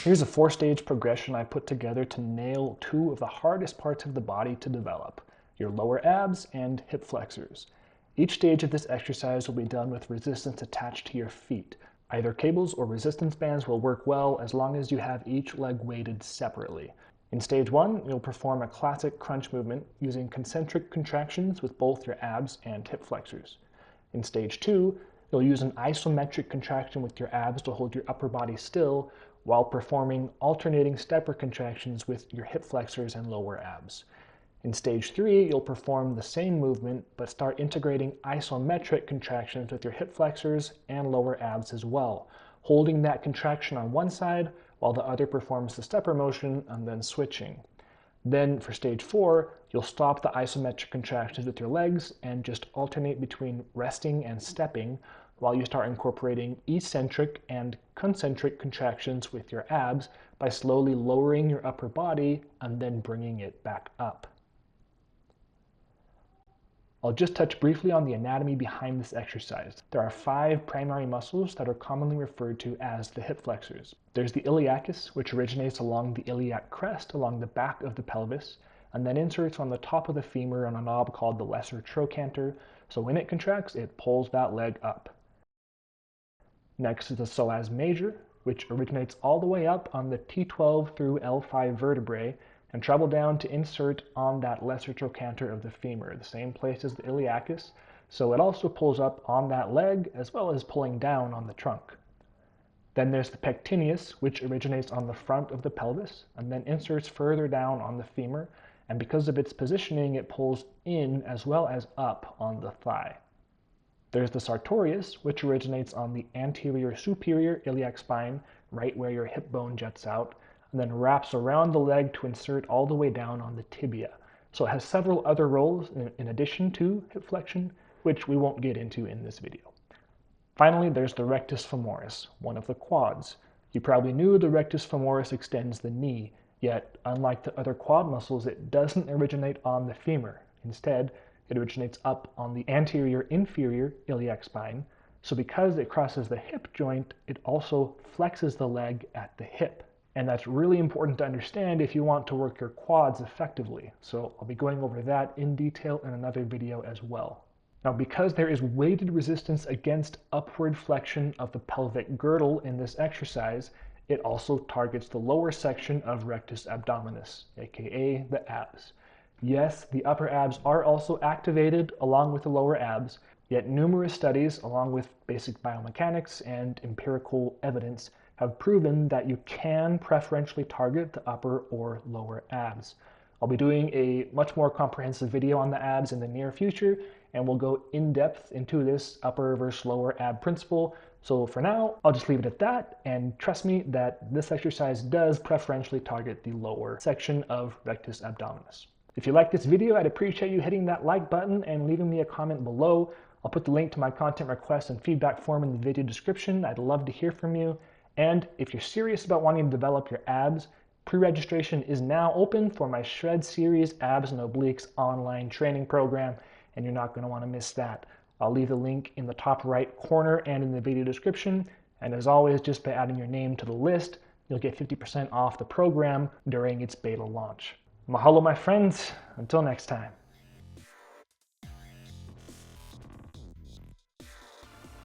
Here's a 4-stage progression I put together to nail two of the hardest parts of the body to develop, your lower abs and hip flexors. Each stage of this exercise will be done with resistance attached to your feet. Either cables or resistance bands will work well as long as you have each leg weighted separately. In stage 1, you'll perform a classic crunch movement using concentric contractions with both your abs and hip flexors. In stage 2, you'll use an isometric contraction with your abs to hold your upper body still while performing alternating stepper contractions with your hip flexors and lower abs. In stage 3, you'll perform the same movement but start integrating isometric contractions with your hip flexors and lower abs as well, holding that contraction on one side while the other performs the stepper motion and then switching. Then for stage 4, you'll stop the isometric contractions with your legs and just alternate between resting and stepping while you start incorporating eccentric and concentric contractions with your abs by slowly lowering your upper body and then bringing it back up. I'll just touch briefly on the anatomy behind this exercise. There are 5 primary muscles that are commonly referred to as the hip flexors. There's the iliacus, which originates along the iliac crest along the back of the pelvis, and then inserts on the top of the femur on a knob called the lesser trochanter, so when it contracts, it pulls that leg up. Next is the psoas major, which originates all the way up on the T12 through L5 vertebrae and travel down to insert on that lesser trochanter of the femur, the same place as the iliacus, so it also pulls up on that leg as well as pulling down on the trunk. Then there's the pectineus, which originates on the front of the pelvis and then inserts further down on the femur, and because of its positioning, it pulls in as well as up on the thigh. There's the Sartorius, which originates on the anterior superior iliac spine, right where your hip bone juts out, and then wraps around the leg to insert all the way down on the tibia. So it has several other roles in addition to hip flexion, which we won't get into in this video. Finally, there's the rectus femoris, one of the quads. You probably knew the rectus femoris extends the knee, yet unlike the other quad muscles, it doesn't originate on the femur. Instead, it originates up on the anterior inferior iliac spine, so because it crosses the hip joint, it also flexes the leg at the hip. And that's really important to understand if you want to work your quads effectively. So I'll be going over that in detail in another video as well. Now, because there is weighted resistance against upward flexion of the pelvic girdle in this exercise, it also targets the lower section of rectus abdominis, aka the abs. Yes, the upper abs are also activated along with the lower abs, yet numerous studies, along with basic biomechanics and empirical evidence, have proven that you can preferentially target the upper or lower abs. I'll be doing a much more comprehensive video on the abs in the near future, and we'll go in depth into this upper versus lower ab principle. So for now, I'll just leave it at that, and trust me that this exercise does preferentially target the lower section of rectus abdominis. If you like this video, I'd appreciate you hitting that like button and leaving me a comment below. I'll put the link to my content request and feedback form in the video description. I'd love to hear from you. And if you're serious about wanting to develop your abs, pre-registration is now open for my Shred Series Abs and Obliques online training program, and you're not going to want to miss that. I'll leave the link in the top right corner and in the video description. And as always, just by adding your name to the list, you'll get 50% off the program during its beta launch. Mahalo, my friends. Until next time.